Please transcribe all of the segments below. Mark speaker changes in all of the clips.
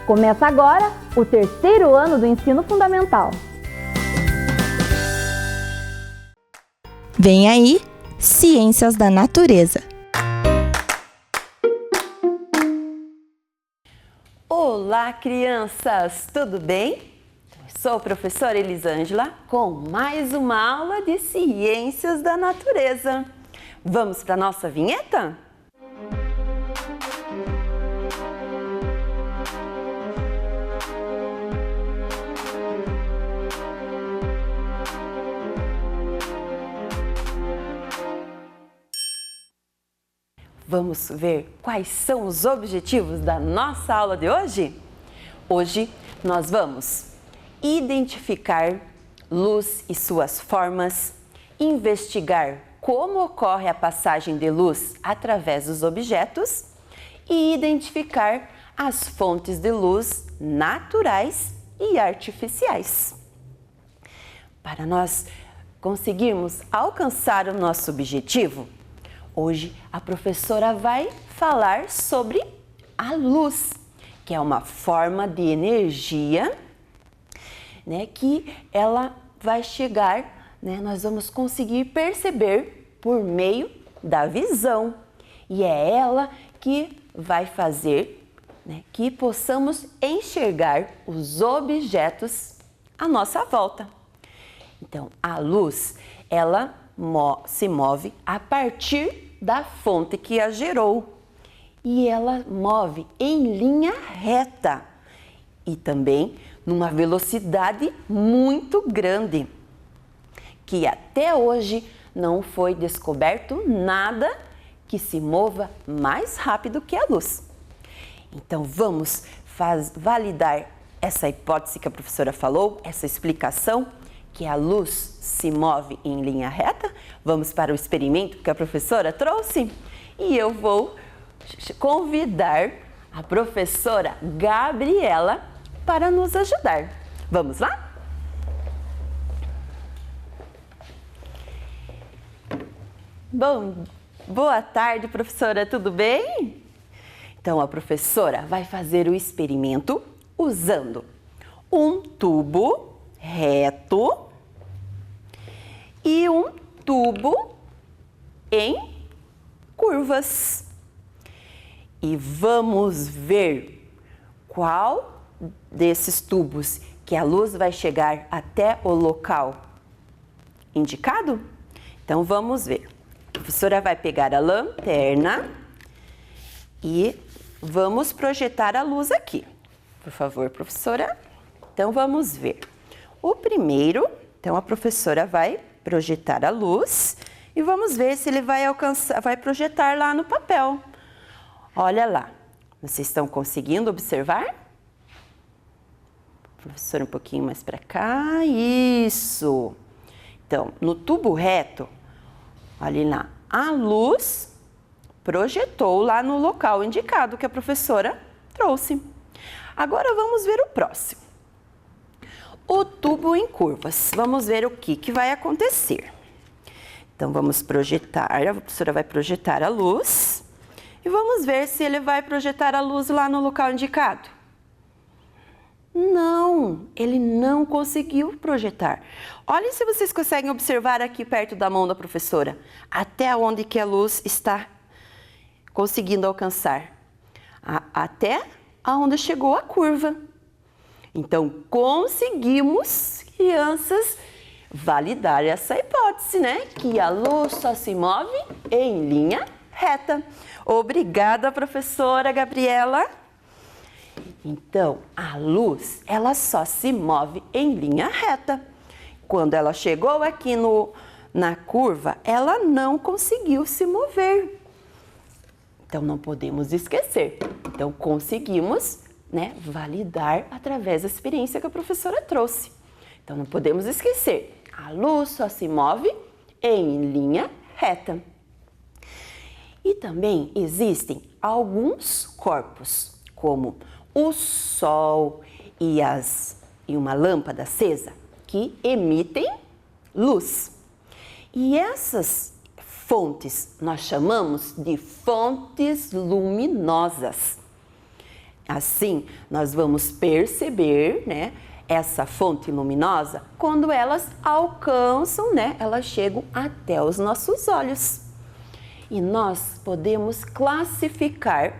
Speaker 1: Começa agora o terceiro ano do ensino fundamental.
Speaker 2: Vem aí, Ciências da Natureza.
Speaker 3: Olá, crianças! Tudo bem? Sou a professora Elisângela com mais uma aula de Ciências da Natureza. Vamos para a nossa vinheta? Vamos ver quais são os objetivos da nossa aula de hoje? Hoje nós vamos identificar luz e suas formas, investigar como ocorre a passagem de luz através dos objetos e identificar as fontes de luz naturais e artificiais. Para nós conseguirmos alcançar o nosso objetivo, hoje a professora vai falar sobre a luz, que é uma forma de energia, que ela vai chegar, nós vamos conseguir perceber por meio da visão. E é ela que vai fazer que possamos enxergar os objetos à nossa volta. Então, a luz, ela se move a partir da fonte que a gerou e ela move em linha reta e também numa velocidade muito grande, que até hoje não foi descoberto nada que se mova mais rápido que a luz. Então vamos validar essa hipótese que a professora falou, essa explicação, que a luz se move em linha reta. Vamos para o experimento que a professora trouxe e eu vou convidar a professora Gabriela para nos ajudar. Vamos lá? Bom, boa tarde, professora, tudo bem? Então, a professora vai fazer o experimento usando um tubo reto e um tubo em curvas. E vamos ver qual desses tubos que a luz vai chegar até o local indicado? Então, vamos ver. A professora vai pegar a lanterna e vamos projetar a luz aqui. Por favor, professora. Então, vamos ver. O primeiro, então, a professora vai projetar a luz e vamos ver se ele vai projetar lá no papel. Olha lá. Vocês estão conseguindo observar? Professora, um pouquinho mais para cá, isso. Então, no tubo reto, olha lá, a luz projetou lá no local indicado que a professora trouxe. Agora vamos ver o próximo. O tubo em curvas. Vamos ver o que vai acontecer. Então, vamos projetar, a professora vai projetar a luz e vamos ver se ele vai projetar a luz lá no local indicado. Não, ele não conseguiu projetar. Olhem se vocês conseguem observar aqui perto da mão da professora, até onde que a luz está conseguindo alcançar. Até aonde chegou a curva. Então, conseguimos, crianças, validar essa hipótese, que a luz só se move em linha reta. Obrigada, professora Gabriela. Então, a luz, ela só se move em linha reta. Quando ela chegou aqui na curva, ela não conseguiu se mover. Então, não podemos esquecer. Então, conseguimos, validar através da experiência que a professora trouxe. Então, não podemos esquecer. A luz só se move em linha reta. E também existem alguns corpos, como o Sol e uma lâmpada acesa, que emitem luz. E essas fontes nós chamamos de fontes luminosas. Assim, nós vamos perceber, né, essa fonte luminosa quando elas alcançam, né, elas chegam até os nossos olhos. E nós podemos classificar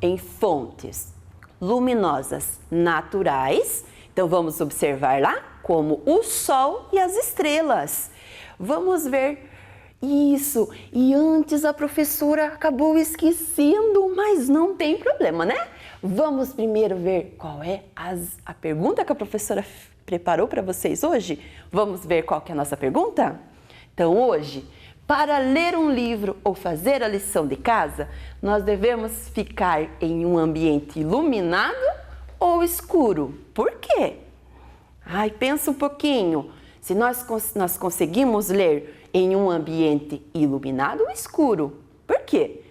Speaker 3: em fontes luminosas naturais. Então, vamos observar lá como o Sol e as estrelas. Vamos ver isso. E antes a professora acabou esquecendo, mas não tem problema, né? Vamos primeiro ver qual é a pergunta que a professora preparou para vocês hoje? Vamos ver qual que é a nossa pergunta? Então, hoje, para ler um livro ou fazer a lição de casa, nós devemos ficar em um ambiente iluminado ou escuro? Por quê? Ai, pensa um pouquinho. Se nós conseguimos ler em um ambiente iluminado ou escuro, por quê?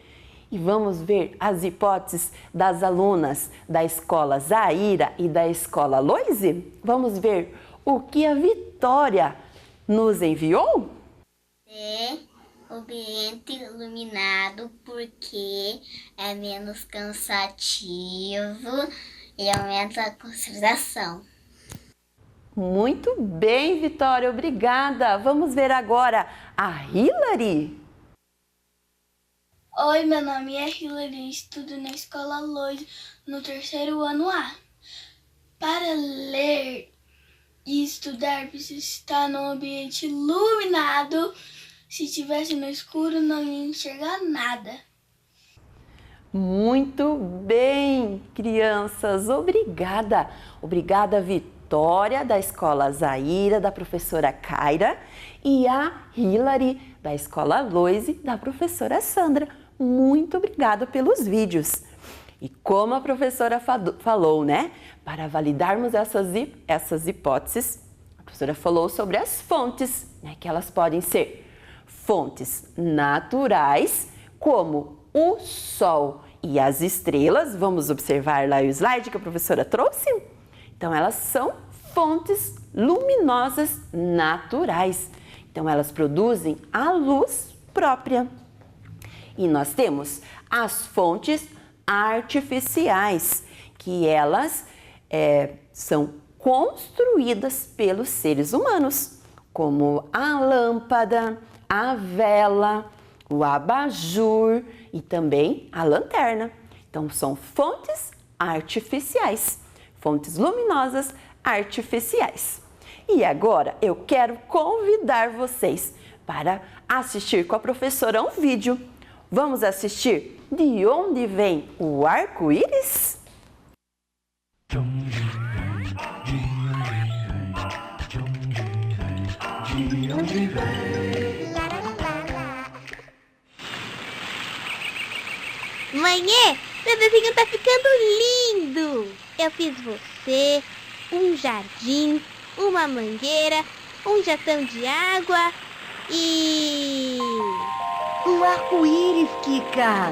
Speaker 3: E vamos ver as hipóteses das alunas da escola Zaira e da escola Loise? Vamos ver o que a Vitória nos enviou?
Speaker 4: Ambiente iluminado porque é menos cansativo e aumenta a concentração.
Speaker 3: Muito bem, Vitória, obrigada. Vamos ver agora a Hilary.
Speaker 5: Oi, meu nome é Hilary, estudo na escola Loise, no 3º ano A. Para ler e estudar, precisa estar num ambiente iluminado. Se estivesse no escuro, não ia enxergar nada.
Speaker 3: Muito bem, crianças, obrigada. Obrigada, Vitória, da escola Zaira, da professora Kaira, e a Hilary, da escola Loise, da professora Sandra. Muito obrigada pelos vídeos. E como a professora falou, né? Para validarmos essas hipóteses, a professora falou sobre as fontes, né? Que elas podem ser fontes naturais, como o Sol e as estrelas. Vamos observar lá o slide que a professora trouxe? Então, elas são fontes luminosas naturais. Então, elas produzem a luz própria. E nós temos as fontes artificiais, que elas são construídas pelos seres humanos, como a lâmpada, a vela, o abajur e também a lanterna. Então, são fontes artificiais, fontes luminosas artificiais. E agora eu quero convidar vocês para assistir com a professora um vídeo. Vamos assistir De Onde Vem o Arco-Íris?
Speaker 6: Mãe, meu desenho tá ficando lindo! Eu fiz você, um jardim, uma mangueira, um jatão de água e...
Speaker 7: um arco-íris, Kika!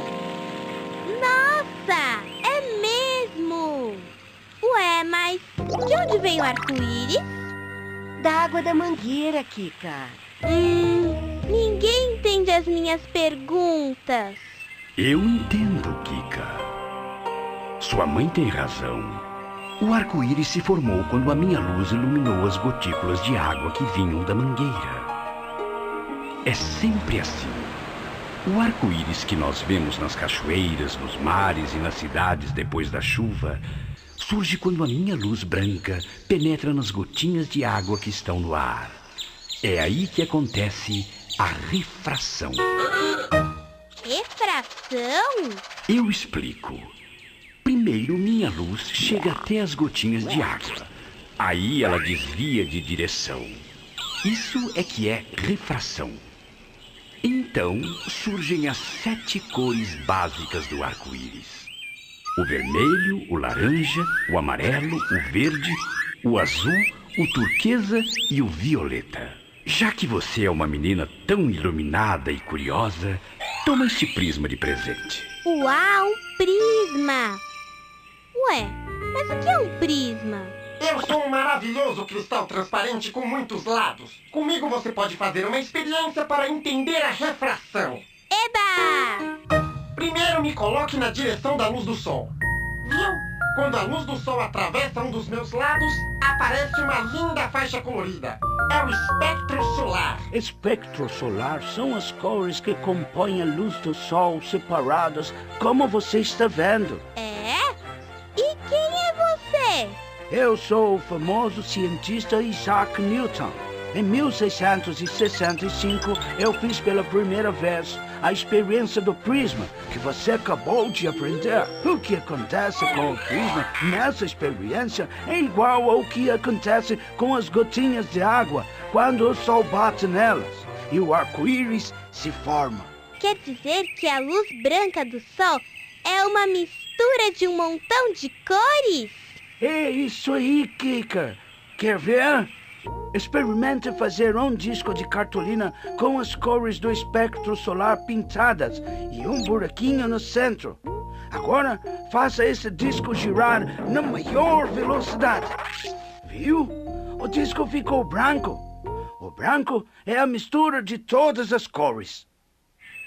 Speaker 6: Nossa, é mesmo! Ué, mas de onde vem o arco-íris?
Speaker 7: Da água da mangueira, Kika.
Speaker 6: Ninguém entende as minhas perguntas.
Speaker 8: Eu entendo, Kika. Sua mãe tem razão. O arco-íris se formou quando a minha luz iluminou as gotículas de água que vinham da mangueira. É sempre assim. O arco-íris que nós vemos nas cachoeiras, nos mares e nas cidades depois da chuva surge quando a minha luz branca penetra nas gotinhas de água que estão no ar. É aí que acontece a refração.
Speaker 6: Refração?
Speaker 8: Eu explico. Primeiro, minha luz chega até as gotinhas de água. Aí ela desvia de direção. Isso é que é refração. Então surgem as 7 cores básicas do arco-íris: o vermelho, o laranja, o amarelo, o verde, o azul, o turquesa e o violeta. Já que você é uma menina tão iluminada e curiosa, toma este prisma de presente.
Speaker 6: Uau, prisma! Ué, mas o que é um prisma?
Speaker 9: Eu sou um maravilhoso cristal transparente com muitos lados. Comigo você pode fazer uma experiência para entender a refração.
Speaker 6: Eba!
Speaker 9: Primeiro me coloque na direção da luz do sol. Viu? Quando a luz do sol atravessa um dos meus lados, aparece uma linda faixa colorida. É o espectro solar.
Speaker 10: Espectro solar são as cores que compõem a luz do sol separadas, como você está vendo.
Speaker 6: É? E quem é você?
Speaker 10: Eu sou o famoso cientista Isaac Newton. Em 1665, eu fiz pela primeira vez a experiência do prisma, que você acabou de aprender. O que acontece com o prisma nessa experiência é igual ao que acontece com as gotinhas de água quando o sol bate nelas e o arco-íris se forma.
Speaker 6: Quer dizer que a luz branca do sol é uma mistura de um montão de cores?
Speaker 10: É isso aí, Kika. Quer ver? Experimente fazer um disco de cartolina com as cores do espectro solar pintadas e um buraquinho no centro. Agora, faça esse disco girar na maior velocidade. Viu? O disco ficou branco. O branco é a mistura de todas as cores.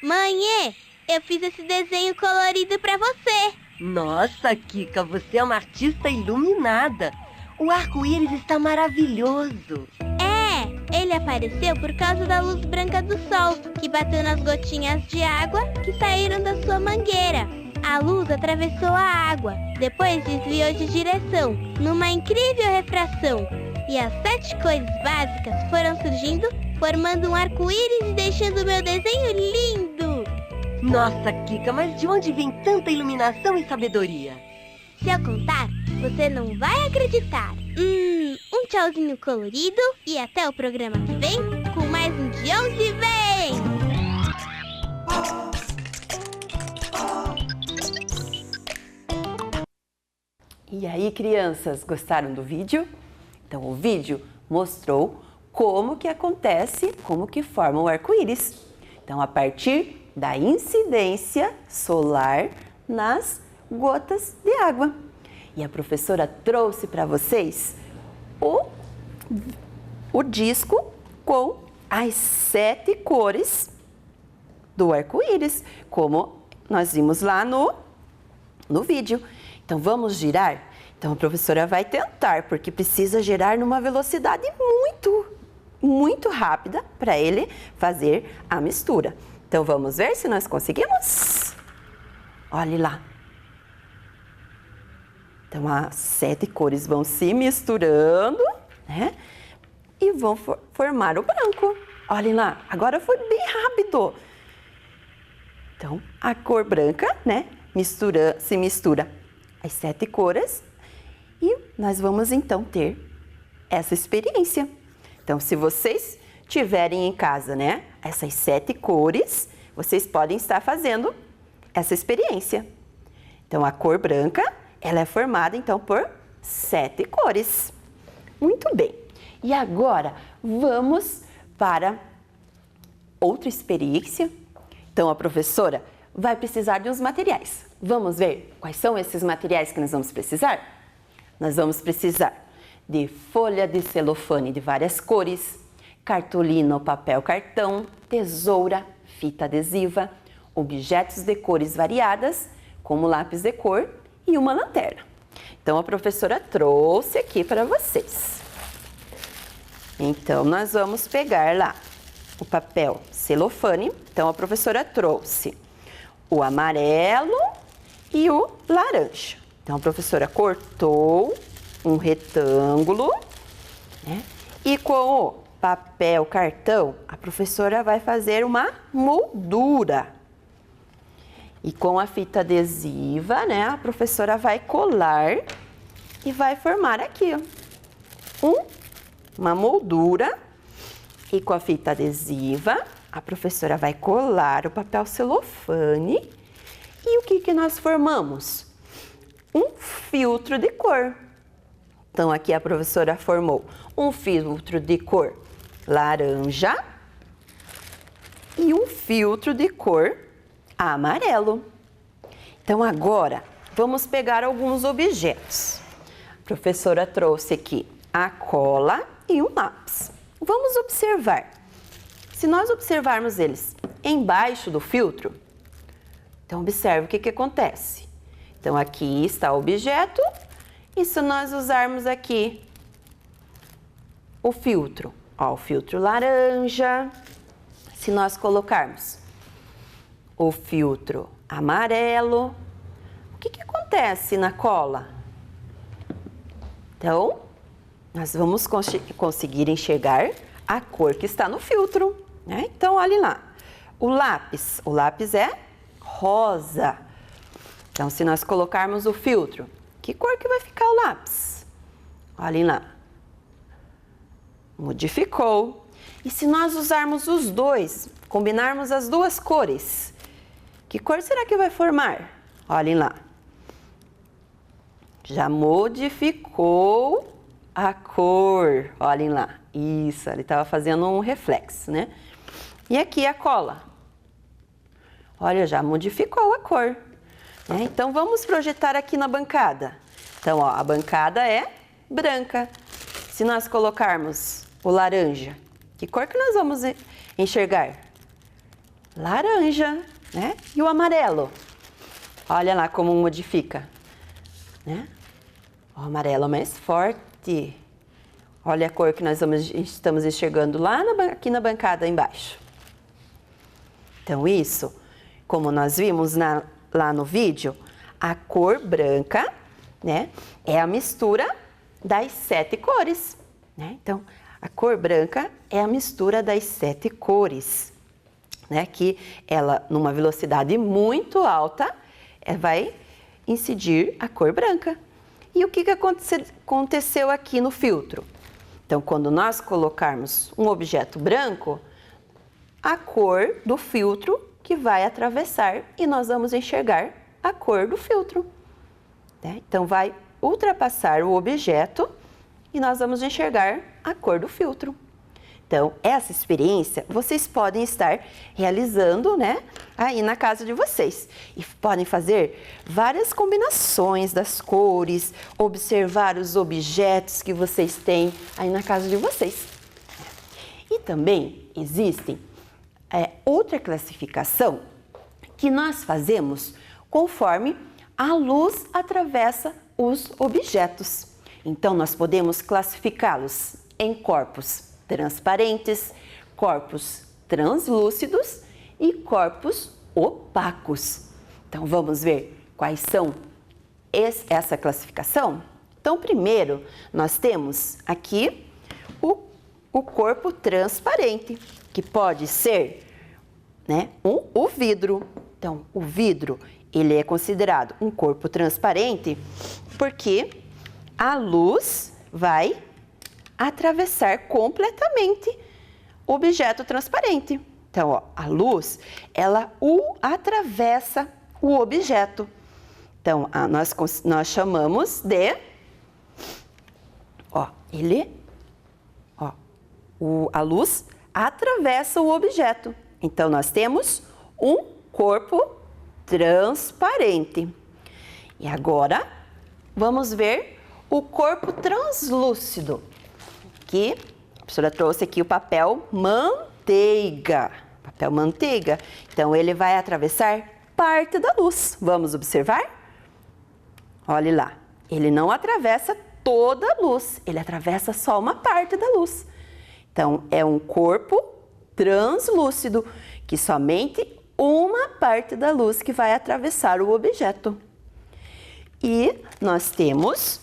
Speaker 6: Mãe, eu fiz esse desenho colorido pra você.
Speaker 7: Nossa, Kika, você é uma artista iluminada. O arco-íris está maravilhoso.
Speaker 6: É, ele apareceu por causa da luz branca do sol, que bateu nas gotinhas de água que saíram da sua mangueira. A luz atravessou a água, depois desviou de direção, numa incrível refração. E as 7 cores básicas foram surgindo, formando um arco-íris e deixando meu desenho lindo.
Speaker 7: Nossa, Kika, mas de onde vem tanta iluminação e sabedoria?
Speaker 6: Se eu contar, você não vai acreditar. Um tchauzinho colorido e até o programa que vem com mais um De Onde Vem!
Speaker 3: E aí, crianças, gostaram do vídeo? Então, o vídeo mostrou como que acontece, como que forma o arco-íris. Então, a partir da incidência solar nas gotas de água. E a professora trouxe para vocês o disco com as 7 cores do arco-íris, como nós vimos lá no vídeo. Então, vamos girar? Então, a professora vai tentar, porque precisa girar numa velocidade muito rápida para ele fazer a mistura. Então, vamos ver se nós conseguimos? Olhe lá. Então, as 7 cores vão se misturando, né? E vão formar o branco. Olhem lá, agora foi bem rápido. Então, a cor branca, né? Se mistura as 7 cores e nós vamos, então, ter essa experiência. Então, se vocês tiverem em casa, né? Essas 7 cores, vocês podem estar fazendo essa experiência. Então, a cor branca, ela é formada, então, por 7 cores. Muito bem. E agora, vamos para outra experiência. Então, a professora vai precisar de uns materiais. Vamos ver quais são esses materiais que nós vamos precisar? Nós vamos precisar de folha de celofane de várias cores, cartolina ou papel cartão, tesoura, fita adesiva, objetos de cores variadas, como lápis de cor, e uma lanterna. Então, a professora trouxe aqui para vocês. Então, nós vamos pegar lá o papel celofane. Então, a professora trouxe o amarelo e o laranja. Então, a professora cortou um retângulo, né? E com o papel cartão, a professora vai fazer uma moldura. E com a fita adesiva, né, a professora vai colar e vai formar aqui, ó, uma moldura. E com a fita adesiva, a professora vai colar o papel celofane. E o que nós formamos? Um filtro de cor. Então, aqui a professora formou um filtro de cor laranja e um filtro de cor amarelo. Então, agora, vamos pegar alguns objetos. A professora trouxe aqui a cola e um lápis. Vamos observar. Se nós observarmos eles embaixo do filtro, então observe o que acontece. Então, aqui está o objeto. E se nós usarmos aqui o filtro, ó, o filtro laranja, se nós colocarmos o filtro amarelo, o que acontece na cola? Então, nós vamos conseguir enxergar a cor que está no filtro, né? Então, olhem lá. O lápis é rosa. Então, se nós colocarmos o filtro, que cor que vai ficar o lápis? Olhem lá. Modificou. E se nós usarmos os dois, combinarmos as duas cores, que cor será que vai formar? Olhem lá. Já modificou a cor. Olhem lá. Isso, ele estava fazendo um reflexo, né? E aqui a cola. Olha, já modificou a cor. Né? Então, vamos projetar aqui na bancada. Então, ó, a bancada é branca. Se nós colocarmos o laranja, que cor que nós vamos enxergar? Laranja, né? E o amarelo? Olha lá como modifica, né? O amarelo é mais forte. Olha a cor que nós estamos enxergando lá aqui na bancada embaixo. Então, isso, como nós vimos lá no vídeo, a cor branca, né, é a mistura das 7 cores, né? Então, a cor branca é a mistura das 7 cores, né? Que ela, numa velocidade muito alta, vai incidir a cor branca. E o que aconteceu aqui no filtro? Então, quando nós colocarmos um objeto branco, a cor do filtro que vai atravessar e nós vamos enxergar a cor do filtro. Né? Então, vai ultrapassar o objeto e nós vamos enxergar a cor do filtro. Então, essa experiência vocês podem estar realizando, né, aí na casa de vocês. E podem fazer várias combinações das cores, observar os objetos que vocês têm aí na casa de vocês. E também existem outra classificação que nós fazemos conforme a luz atravessa os objetos. Então, nós podemos classificá-los em corpos transparentes, corpos translúcidos e corpos opacos. Então, vamos ver quais são essa classificação? Então, primeiro, nós temos aqui o corpo transparente, que pode ser, né, o vidro. Então, o vidro, ele é considerado um corpo transparente porque a luz vai atravessar completamente o objeto transparente. Então, ó, a luz, ela atravessa o objeto. Então, nós chamamos de, ó, a luz atravessa o objeto. Então, nós temos um corpo transparente. E agora, vamos ver o corpo translúcido, que a professora trouxe aqui o papel manteiga. Papel manteiga. Então, ele vai atravessar parte da luz. Vamos observar? Olhe lá. Ele não atravessa toda a luz, ele atravessa só uma parte da luz. Então, é um corpo translúcido, que somente uma parte da luz que vai atravessar o objeto. E nós temos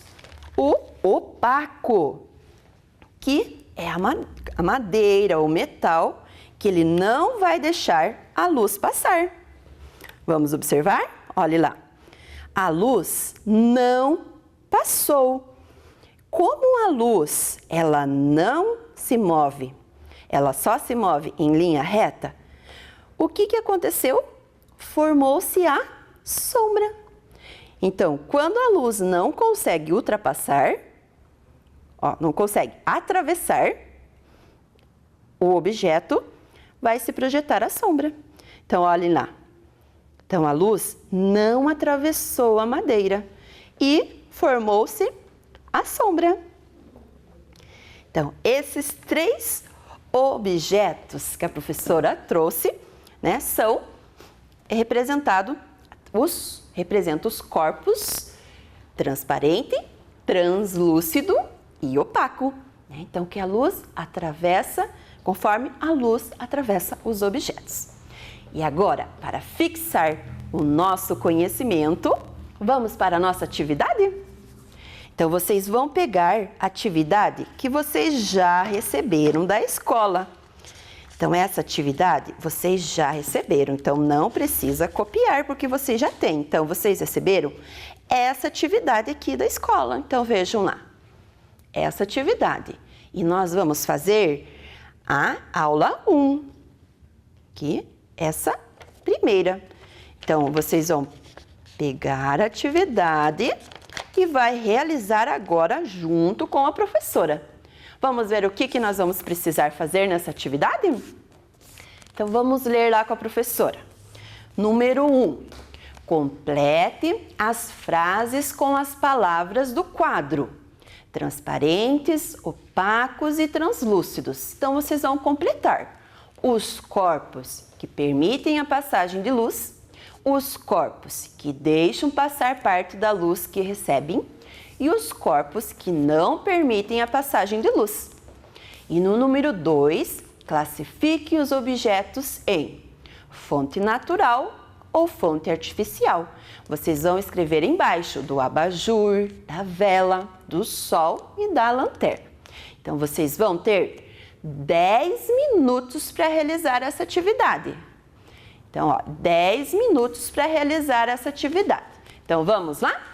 Speaker 3: o opaco, que é a madeira, o metal, que ele não vai deixar a luz passar. Vamos observar? Olhe lá. A luz não passou. Como a luz, ela não se move, ela só se move em linha reta, o que aconteceu? Formou-se a sombra. Então, quando a luz não consegue ultrapassar, ó, não consegue atravessar o objeto, vai se projetar a sombra. Então, olhem lá. Então, a luz não atravessou a madeira e formou-se a sombra. Então, esses 3 objetos que a professora trouxe, né, são representados representa os corpos transparente, translúcido e opaco. Então, que a luz atravessa conforme a luz atravessa os objetos. E agora, para fixar o nosso conhecimento, vamos para a nossa atividade? Então, vocês vão pegar a atividade que vocês já receberam da escola. Então, essa atividade vocês já receberam, então não precisa copiar, porque vocês já têm. Então, vocês receberam essa atividade aqui da escola. Então, vejam lá, essa atividade. E nós vamos fazer a aula 1, que essa primeira. Então, vocês vão pegar a atividade e vai realizar agora junto com a professora. Vamos ver o que nós vamos precisar fazer nessa atividade? Então, vamos ler lá com a professora. Número 1. Complete as frases com as palavras do quadro. Transparentes, opacos e translúcidos. Então, vocês vão completar os corpos que permitem a passagem de luz, os corpos que deixam passar parte da luz que recebem e os corpos que não permitem a passagem de luz. E no número 2, classifique os objetos em fonte natural ou fonte artificial. Vocês vão escrever embaixo do abajur, da vela, do sol e da lanterna. Então, vocês vão ter 10 minutos para realizar essa atividade. Então, 10 minutos para realizar essa atividade. Então, vamos lá?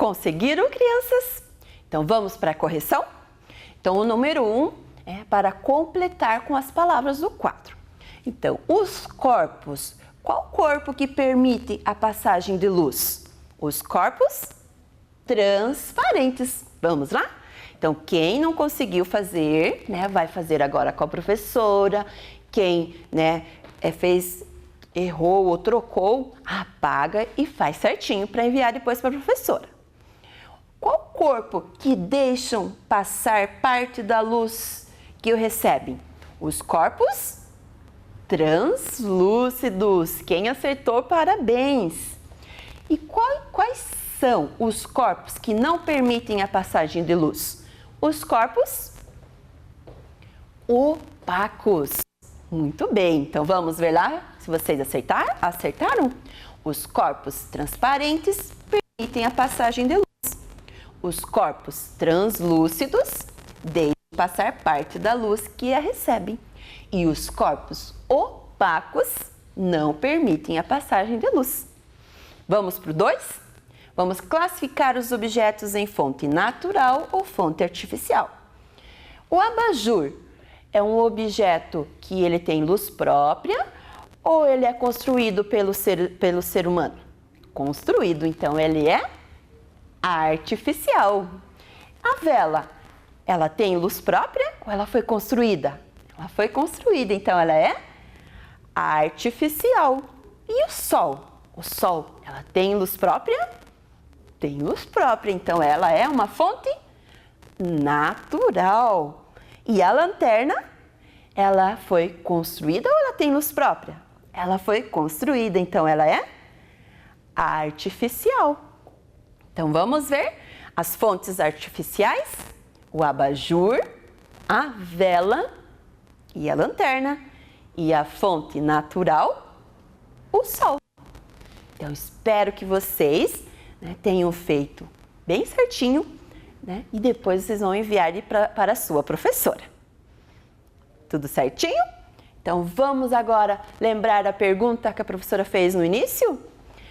Speaker 3: Conseguiram, crianças? Então vamos para a correção? Então o número 1 é para completar com as palavras do quadro. Então, os corpos. Qual corpo que permite a passagem de luz? Os corpos transparentes. Vamos lá? Então, quem não conseguiu fazer, né, vai fazer agora com a professora. Quem, né, errou ou trocou, apaga e faz certinho para enviar depois para a professora. Qual corpo que deixam passar parte da luz que o recebem? Os corpos translúcidos. Quem acertou, parabéns! E quais são os corpos que não permitem a passagem de luz? Os corpos opacos. Muito bem, então vamos ver lá se vocês acertaram? Os corpos transparentes permitem a passagem de luz. Os corpos translúcidos deixam passar parte da luz que a recebem. E os corpos opacos não permitem a passagem de luz. Vamos para o 2? Vamos classificar os objetos em fonte natural ou fonte artificial. O abajur é um objeto que ele tem luz própria ou ele é construído pelo ser humano? Construído, então ele é artificial. A vela, ela tem luz própria ou ela foi construída? Ela foi construída, então ela é artificial. E o sol? O sol, ela tem luz própria? Tem luz própria, então ela é uma fonte natural. E a lanterna, ela foi construída ou ela tem luz própria? Ela foi construída, então ela é artificial. Então vamos ver as fontes artificiais: o abajur, a vela e a lanterna. E a fonte natural, o sol. Então, espero que vocês, né, tenham feito bem certinho, né, e depois vocês vão enviar para a sua professora. Tudo certinho? Então, vamos agora lembrar a pergunta que a professora fez no início?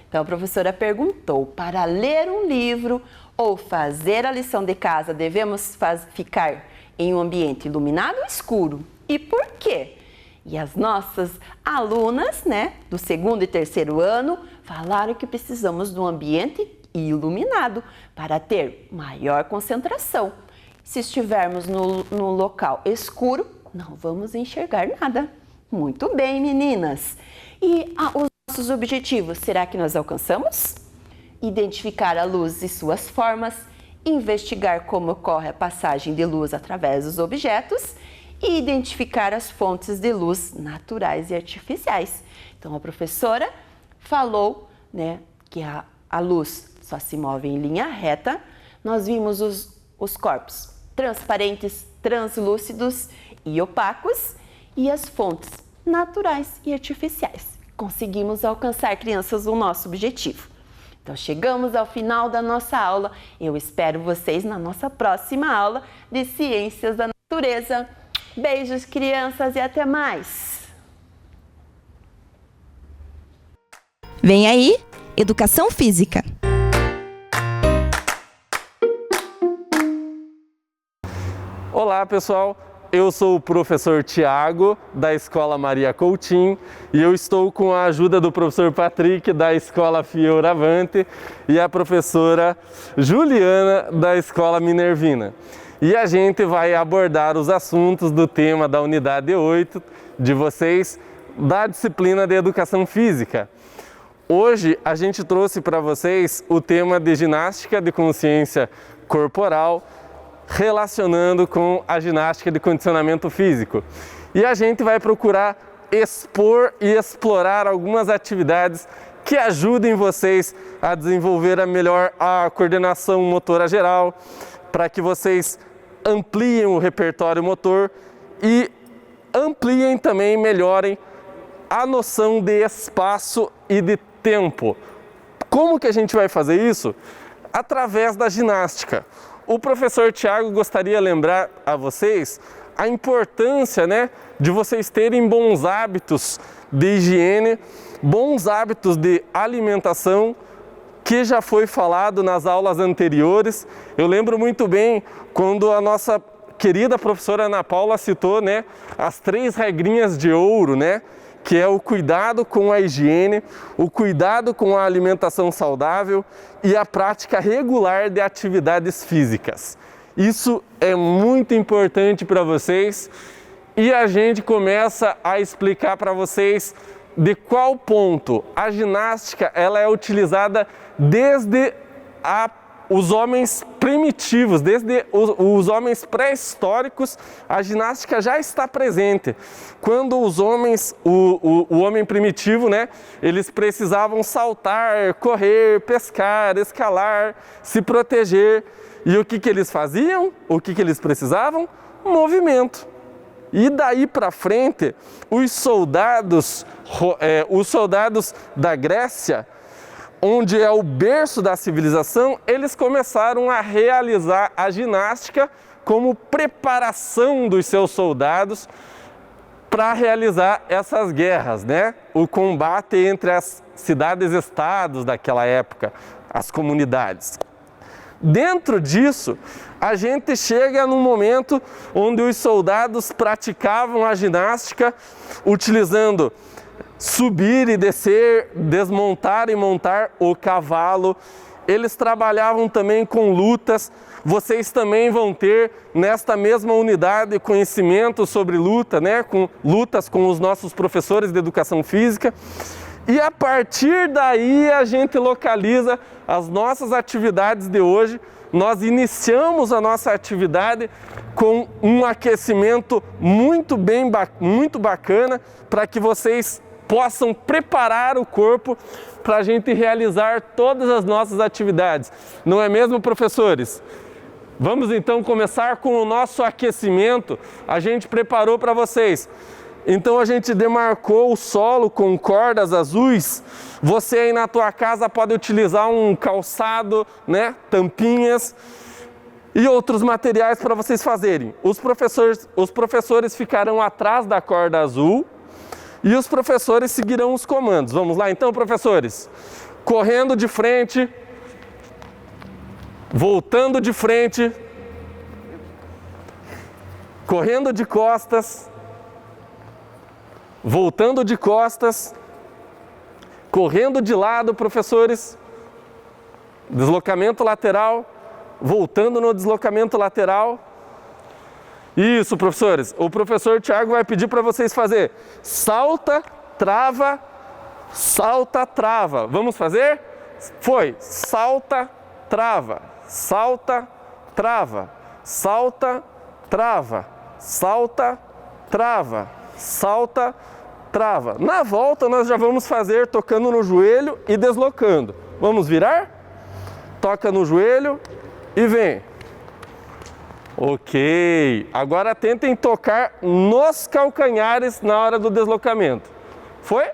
Speaker 3: Então, a professora perguntou: para ler um livro ou fazer a lição de casa, devemos ficar em um ambiente iluminado ou escuro? E por quê? E as nossas alunas, né, do 2º e 3º ano, falaram que precisamos de um ambiente iluminado para ter maior concentração. Se estivermos no local escuro, não vamos enxergar nada. Muito bem, meninas! E os nossos objetivos, será que nós alcançamos? Identificar a luz e suas formas, investigar como ocorre a passagem de luz através dos objetos e identificar as fontes de luz naturais e artificiais. Então, a professora falou, né, que a luz só se move em linha reta. Nós vimos os corpos transparentes, translúcidos e opacos e as fontes naturais e artificiais. Conseguimos alcançar, crianças, o nosso objetivo. Então, chegamos ao final da nossa aula. Eu espero vocês na nossa próxima aula de Ciências da Natureza. Beijos, crianças, e até mais!
Speaker 2: Vem aí, Educação Física.
Speaker 11: Olá, pessoal! Eu sou o professor Tiago, da Escola Maria Coutinho, e eu estou com a ajuda do professor Patrick, da Escola Fioravante, e a professora Juliana, da Escola Minervina. E a gente vai abordar os assuntos do tema da unidade 8 de vocês, da disciplina de Educação Física. Hoje a gente trouxe para vocês o tema de ginástica de consciência corporal, relacionando com a ginástica de condicionamento físico. E a gente vai procurar expor e explorar algumas atividades que ajudem vocês a desenvolver a coordenação motora geral, para que vocês ampliem o repertório motor e ampliem também, melhorem a noção de espaço e de tempo. Como que a gente vai fazer isso? Através da ginástica. O professor Tiago gostaria de lembrar a vocês a importância, né, de vocês terem bons hábitos de higiene, bons hábitos de alimentação que já foi falado nas aulas anteriores. Eu lembro muito bem quando a nossa querida professora Ana Paula citou, né, as 3 regrinhas de ouro, né, que é o cuidado com a higiene, o cuidado com a alimentação saudável e a prática regular de atividades físicas. Isso é muito importante para vocês e a gente começa a explicar para vocês de qual ponto a ginástica ela é utilizada desde os homens primitivos, desde os homens pré-históricos, a ginástica já está presente. Quando os homens, o homem primitivo, né, eles precisavam saltar, correr, pescar, escalar, se proteger. E o que eles faziam? O que eles precisavam? Movimento. E daí para frente, os soldados da Grécia, onde é o berço da civilização, eles começaram a realizar a ginástica como preparação dos seus soldados para realizar essas guerras, né? O combate entre as cidades-estados daquela época, as comunidades. Dentro disso, a gente chega num momento onde os soldados praticavam a ginástica utilizando subir e descer, desmontar e montar o cavalo. Eles trabalhavam também com lutas. Vocês também vão ter nesta mesma unidade conhecimento sobre luta, né? Com lutas com os nossos professores de educação física. E a partir daí a gente localiza as nossas atividades de hoje. Nós iniciamos a nossa atividade com um aquecimento muito bacana para que vocês possam preparar o corpo para a gente realizar todas as nossas atividades. Não é mesmo, professores? Vamos então começar com o nosso aquecimento. A gente preparou para vocês. Então a gente demarcou o solo com cordas azuis. Você aí na tua casa pode utilizar um calçado, né, tampinhas e outros materiais para vocês fazerem. Os professores ficarão atrás da corda azul e os professores seguirão os comandos. Vamos lá então, professores? Correndo de frente, voltando de frente, correndo de costas, voltando de costas, correndo de lado, professores, deslocamento lateral, voltando no deslocamento lateral. Isso, professores. O professor Tiago vai pedir para vocês fazer salta, trava, salta, trava. Vamos fazer? Foi. Salta, trava, salta, trava, salta, trava, salta, trava, salta, trava. Na volta nós já vamos fazer tocando no joelho e deslocando. Vamos virar? Toca no joelho e vem. Ok. Agora tentem tocar nos calcanhares na hora do deslocamento. Foi?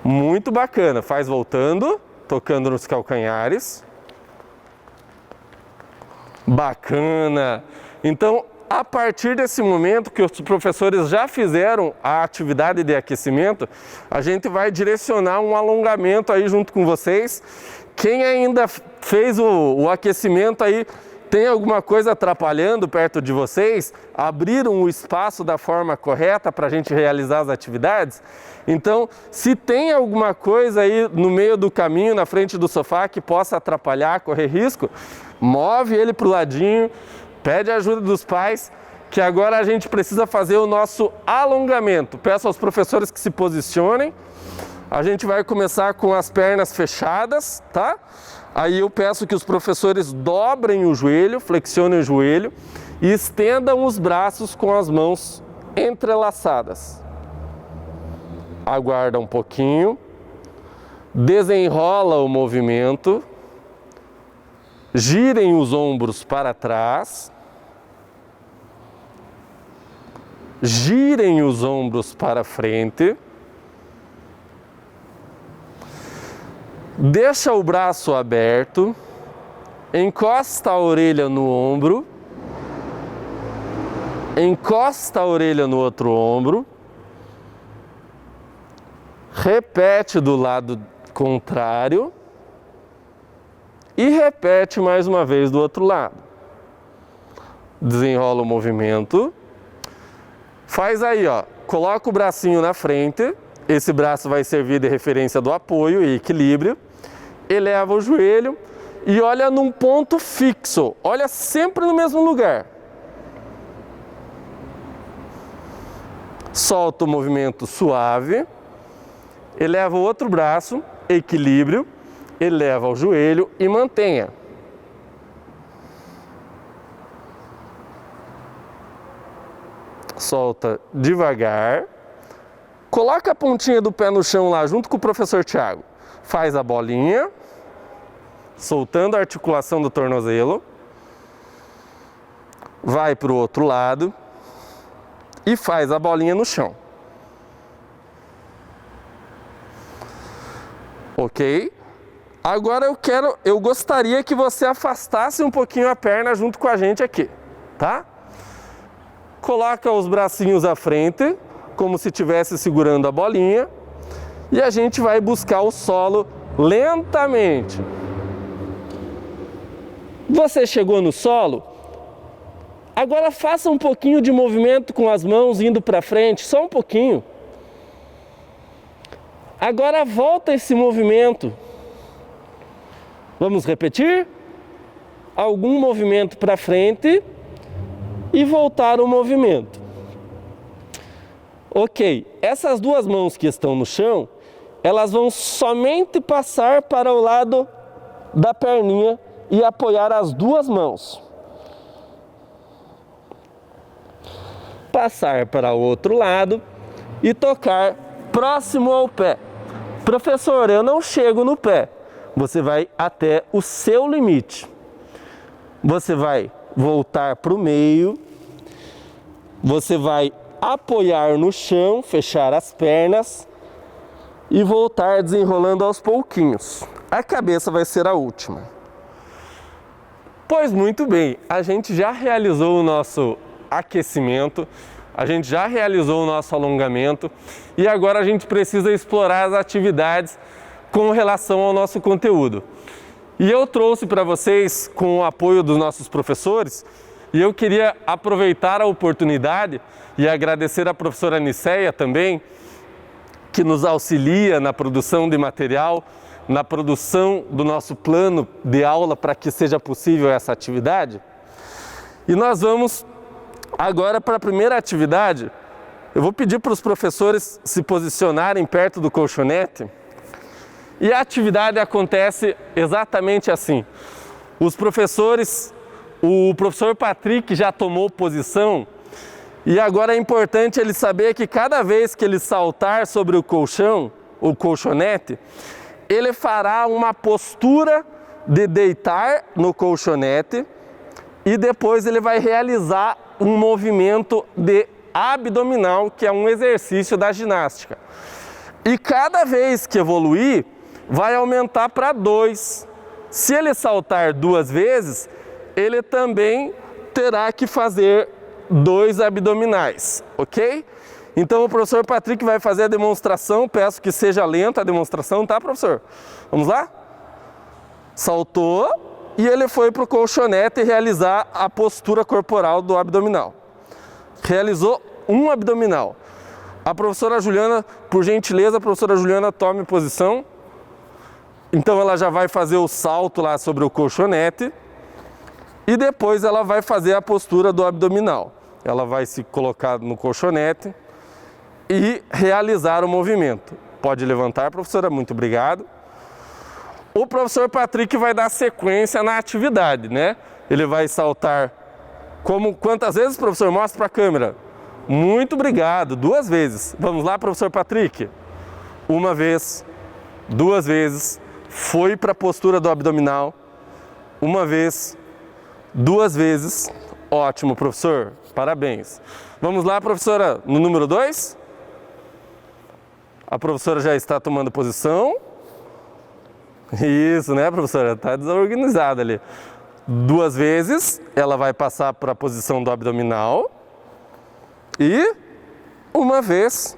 Speaker 11: Muito bacana. Faz voltando, tocando nos calcanhares. Bacana. Então, a partir desse momento que os professores já fizeram a atividade de aquecimento, a gente vai direcionar um alongamento aí junto com vocês. Quem ainda fez o aquecimento aí, tem alguma coisa atrapalhando perto de vocês? Abriram o espaço da forma correta para a gente realizar as atividades? Então, se tem alguma coisa aí no meio do caminho, na frente do sofá, que possa atrapalhar, correr risco, move ele para o ladinho, pede a ajuda dos pais, que agora a gente precisa fazer o nosso alongamento. Peço aos professores que se posicionem. A gente vai começar com as pernas fechadas, tá? Aí eu peço que os professores dobrem o joelho, flexionem o joelho e estendam os braços com as mãos entrelaçadas. Aguarda um pouquinho, desenrola o movimento, girem os ombros para trás, girem os ombros para frente, deixa o braço aberto, encosta a orelha no ombro, encosta a orelha no outro ombro, repete do lado contrário e repete mais uma vez do outro lado. Desenrola o movimento. Faz aí, ó, coloca o bracinho na frente, esse braço vai servir de referência do apoio e equilíbrio. Eleva o joelho e olha num ponto fixo, olha sempre no mesmo lugar. Solta o movimento suave, eleva o outro braço, equilíbrio, eleva o joelho e mantenha. Solta devagar, coloca a pontinha do pé no chão lá junto com o professor Tiago. Faz a bolinha, soltando a articulação do tornozelo, vai para o outro lado e faz a bolinha no chão. Ok? Agora eu gostaria que você afastasse um pouquinho a perna junto com a gente aqui, tá? Coloca os bracinhos à frente, como se estivesse segurando a bolinha, e a gente vai buscar o solo lentamente. Você chegou no solo? Agora faça um pouquinho de movimento com as mãos indo para frente, só um pouquinho. Agora volta esse movimento. Vamos repetir? Algum movimento para frente e voltar o movimento. Ok, essas duas mãos que estão no chão, elas vão somente passar para o lado da perninha e apoiar as duas mãos. Passar para o outro lado e tocar próximo ao pé. Professor, eu não chego no pé. Você vai até o seu limite. Você vai voltar para o meio. Você vai apoiar no chão, fechar as pernas e voltar desenrolando aos pouquinhos. A cabeça vai ser a última. Pois muito bem, a gente já realizou o nosso aquecimento, a gente já realizou o nosso alongamento e agora a gente precisa explorar as atividades com relação ao nosso conteúdo. E eu trouxe para vocês, com o apoio dos nossos professores, e eu queria aproveitar a oportunidade e agradecer a professora Niceia também, que nos auxilia na produção de material, na produção do nosso plano de aula para que seja possível essa atividade. E nós vamos agora para a primeira atividade. Eu vou pedir para os professores se posicionarem perto do colchonete. E a atividade acontece exatamente assim. Os professores, o professor Patrick já tomou posição e agora é importante ele saber que cada vez que ele saltar sobre o colchão, o colchonete, ele fará uma postura de deitar no colchonete e depois ele vai realizar um movimento de abdominal, que é um exercício da ginástica. E cada vez que evoluir, vai aumentar para 2. Se ele saltar 2 vezes, ele também terá que fazer 2 abdominais, ok? Então o professor Patrick vai fazer a demonstração, peço que seja lenta a demonstração, tá, professor? Vamos lá? Saltou e ele foi para o colchonete realizar a postura corporal do abdominal. Realizou um abdominal. A professora Juliana, por gentileza, a professora Juliana tome posição. Então ela já vai fazer o salto lá sobre o colchonete e depois ela vai fazer a postura do abdominal. Ela vai se colocar no colchonete e realizar o movimento. Pode levantar, professora, muito obrigado. O professor Patrick vai dar sequência na atividade, né? Ele vai saltar quantas vezes, professor? Mostra para a câmera. Muito obrigado, 2 vezes. Vamos lá, professor Patrick? 1 vez, 2 vezes, foi para a postura do abdominal. 1 vez, 2 vezes. Ótimo, professor, parabéns. Vamos lá, professora, no número 2. A professora já está tomando posição. Isso, né, professora? Está desorganizada ali. 2 vezes, ela vai passar para a posição do abdominal. E 1 vez,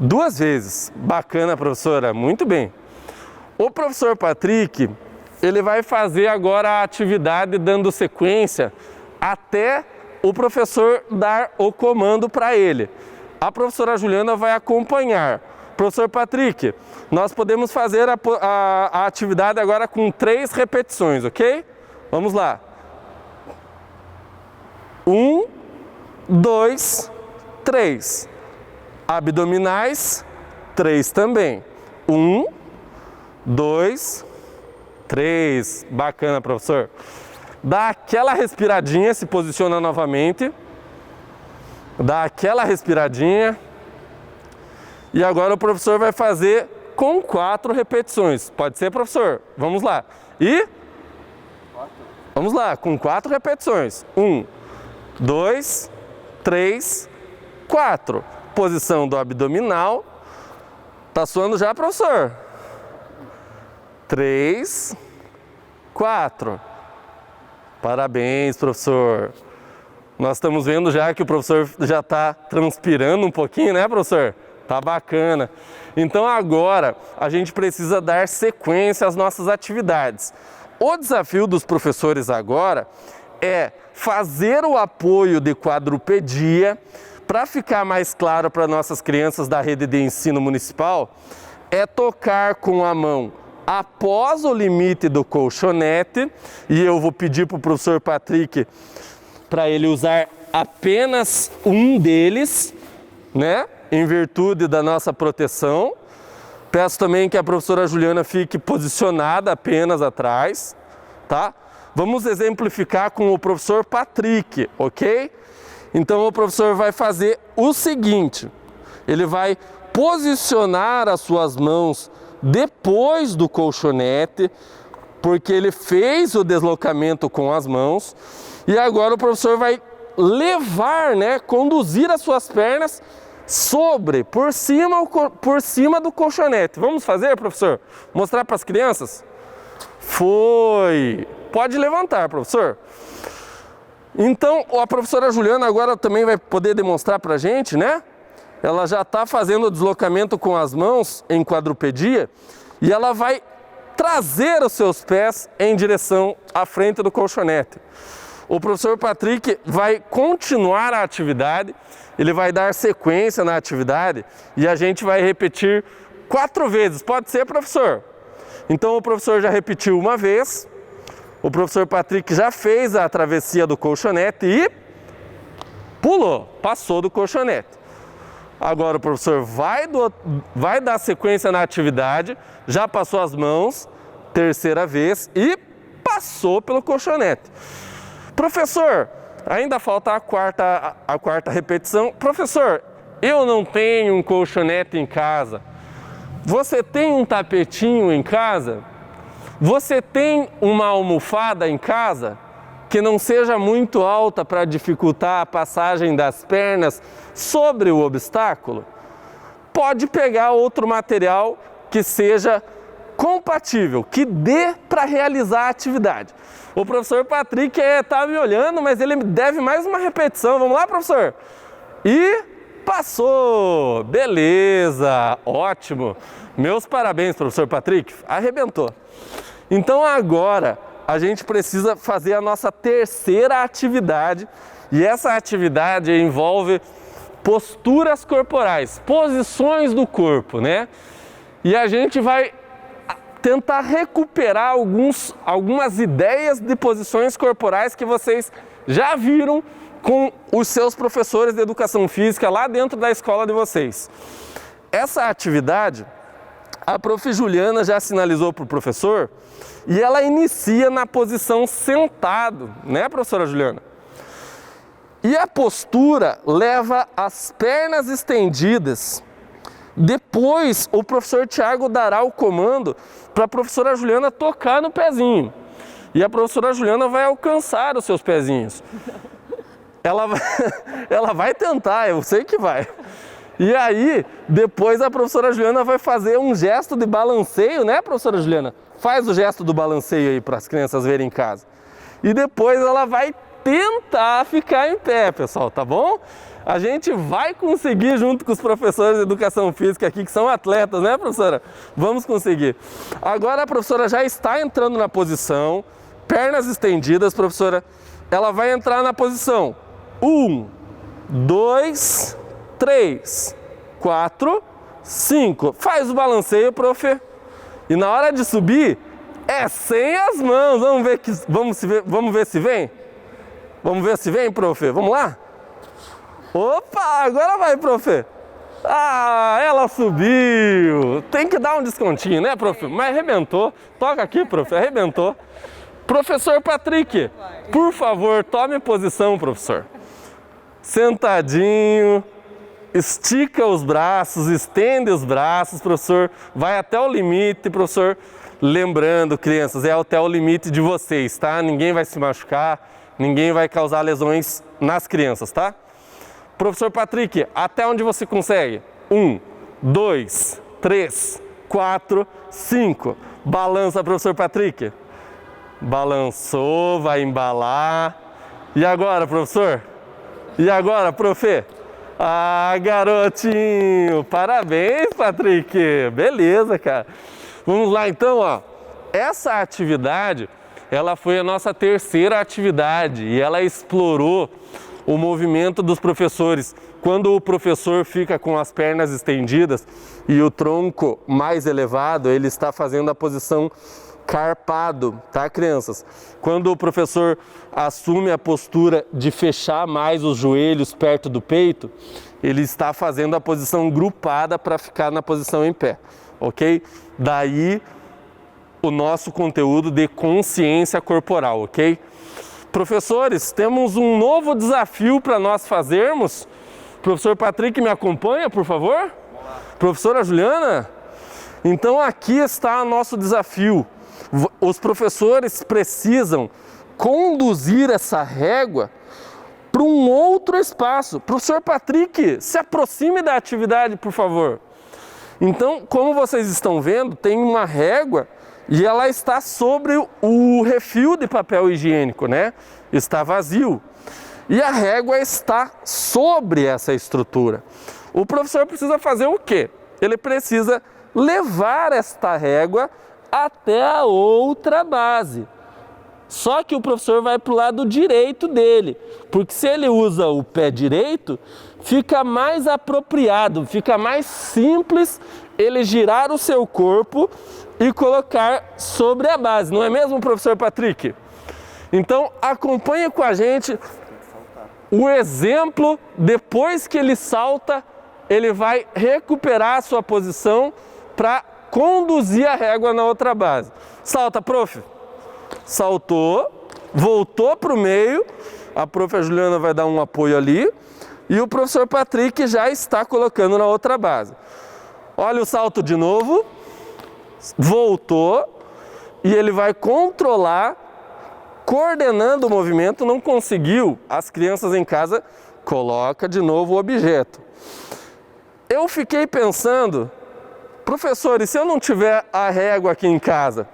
Speaker 11: 2 vezes. Bacana, professora, muito bem. O professor Patrick, ele vai fazer agora a atividade dando sequência até o professor dar o comando para ele. A professora Juliana vai acompanhar. Professor Patrick, nós podemos fazer a atividade agora com 3 repetições, ok? Vamos lá. 1, 2, 3. Abdominais, 3 também. 1, 2, 3. Bacana, professor. Dá aquela respiradinha, se posiciona novamente. Dá aquela respiradinha. E agora o professor vai fazer com 4 repetições. Pode ser, professor? Vamos lá. E? Vamos lá, com 4 repetições. 1, 2, 3, 4. Posição do abdominal. Tá suando já, professor? 3, 4. Parabéns, professor. Nós estamos vendo já que o professor já está transpirando um pouquinho, né, professor? Tá bacana. Então agora a gente precisa dar sequência às nossas atividades. O desafio dos professores agora é fazer o apoio de quadrupedia. Para ficar mais claro para nossas crianças da rede de ensino municipal, é tocar com a mão após o limite do colchonete, e eu vou pedir para o professor Patrick para ele usar apenas um deles, né, em virtude da nossa proteção. Peço também que a professora Juliana fique posicionada apenas atrás, tá? Vamos exemplificar com o professor Patrick, ok? Então o professor vai fazer o seguinte, ele vai posicionar as suas mãos depois do colchonete, porque ele fez o deslocamento com as mãos, e agora o professor vai levar, né, conduzir as suas pernas por cima do colchonete. Vamos fazer, professor? Mostrar para as crianças? Foi! Pode levantar, professor. Então, a professora Juliana agora também vai poder demonstrar para a gente, né? Ela já está fazendo o deslocamento com as mãos em quadrupedia e ela vai trazer os seus pés em direção à frente do colchonete. O professor Patrick vai continuar a atividade, ele vai dar sequência na atividade e a gente vai repetir 4 vezes. Pode ser, professor? Então, o professor já repetiu uma vez. O professor Patrick já fez a travessia do colchonete e pulou, passou do colchonete. Agora o professor vai dar sequência na atividade, já passou as mãos, 3ª vez e passou pelo colchonete. Professor, ainda falta a quarta repetição. Professor, eu não tenho um colchonete em casa. Você tem um tapetinho em casa? Você tem uma almofada em casa que não seja muito alta para dificultar a passagem das pernas sobre o obstáculo? Pode pegar outro material que seja compatível, que dê para realizar a atividade. O professor Patrick está me olhando, mas ele deve mais uma repetição. Vamos lá, professor? E passou! Beleza! Ótimo! Meus parabéns, professor Patrick. Arrebentou. Então agora a gente precisa fazer a nossa 3ª atividade, e essa atividade envolve posturas corporais, posições do corpo, né? E a gente vai tentar recuperar algumas ideias de posições corporais que vocês já viram com os seus professores de educação física lá dentro da escola de vocês. Essa atividade, a prof. Juliana já sinalizou para o professor, e ela inicia na posição sentado, né, professora Juliana? E a postura leva as pernas estendidas. Depois, o professor Tiago dará o comando para a professora Juliana tocar no pezinho. E a professora Juliana vai alcançar os seus pezinhos. Ela vai tentar, eu sei que vai. E aí, depois a professora Juliana vai fazer um gesto de balanceio, né, professora Juliana? Faz o gesto do balanceio aí para as crianças verem em casa. E depois ela vai tentar ficar em pé, pessoal, tá bom? A gente vai conseguir junto com os professores de educação física aqui, que são atletas, né, professora? Vamos conseguir. Agora a professora já está entrando na posição, pernas estendidas, professora. Ela vai entrar na posição 1, 2, 3, 4, 5. Faz o balanceio, prof. E na hora de subir, é sem as mãos. Vamos ver se vem? Vamos ver se vem, prof? Vamos lá? Opa, agora vai, prof. Ah, ela subiu. Tem que dar um descontinho, né, prof? Mas arrebentou. Toca aqui, prof. Arrebentou. Professor Patrick, por favor, tome posição, professor. Sentadinho. Estica os braços, estende os braços, professor. Vai até o limite, professor. Lembrando, crianças, é até o limite de vocês, tá? Ninguém vai se machucar, ninguém vai causar lesões nas crianças, tá? Professor Patrick, até onde você consegue? 1, 2, 3, 4, 5. Balança, professor Patrick. Balançou, vai embalar. E agora, professor? E agora, prof? Ah, garotinho! Parabéns, Patrick! Beleza, cara. Vamos lá, então, ó. Essa atividade, ela foi a nossa terceira atividade e ela explorou o movimento dos professores. Quando o professor fica com as pernas estendidas e o tronco mais elevado, ele está fazendo a posição carpado, tá, crianças? Quando o professor assume a postura de fechar mais os joelhos perto do peito, ele está fazendo a posição grupada para ficar na posição em pé, ok? Daí o nosso conteúdo de consciência corporal, ok? Professores, temos um novo desafio para nós fazermos. Professor Patrick, me acompanha, por favor? Professora Juliana? Então aqui está o nosso desafio. Os professores precisam conduzir essa régua para um outro espaço. Professor Patrick, se aproxime da atividade, por favor. Então, como vocês estão vendo, tem uma régua e ela está sobre o refil de papel higiênico, né? Está vazio. E a régua está sobre essa estrutura. O professor precisa fazer o quê? Ele precisa levar esta régua até a outra base. Só que o professor vai para o lado direito dele, porque se ele usa o pé direito, fica mais apropriado, fica mais simples ele girar o seu corpo e colocar sobre a base. Não é mesmo, professor Patrick? Então, acompanhe com a gente o exemplo. Depois que ele salta, ele vai recuperar a sua posição para conduzir a régua na outra base. Salta, prof. Saltou, voltou para o meio, a prof. Juliana vai dar um apoio ali e o professor Patrick já está colocando na outra base. Olha o salto de novo, voltou e ele vai controlar, coordenando o movimento. Não conseguiu, as crianças em casa, coloca de novo o objeto. Eu fiquei pensando, professor, e se eu não tiver a régua aqui em casa?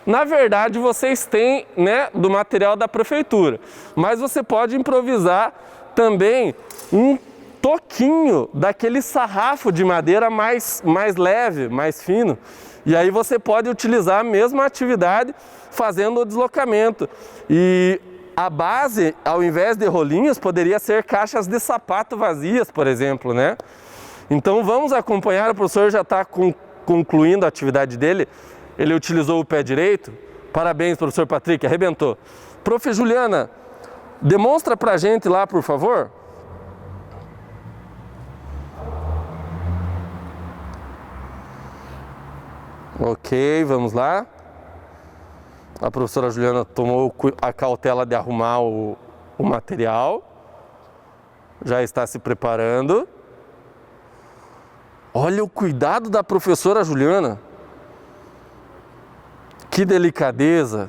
Speaker 11: Na verdade, vocês têm, né, do material da prefeitura, mas você pode improvisar também um toquinho daquele sarrafo de madeira mais leve, mais fino. E aí você pode utilizar a mesma atividade fazendo o deslocamento. E a base, ao invés de rolinhos, poderia ser caixas de sapato vazias, por exemplo, né? Então vamos acompanhar, o professor já está concluindo a atividade dele. Ele utilizou o pé direito. Parabéns, professor Patrick, arrebentou. Prof. Juliana, demonstra pra gente lá, por favor. Ok, vamos lá. A professora Juliana tomou a cautela de arrumar o material. Já está se preparando. Olha o cuidado da professora Juliana. Que delicadeza.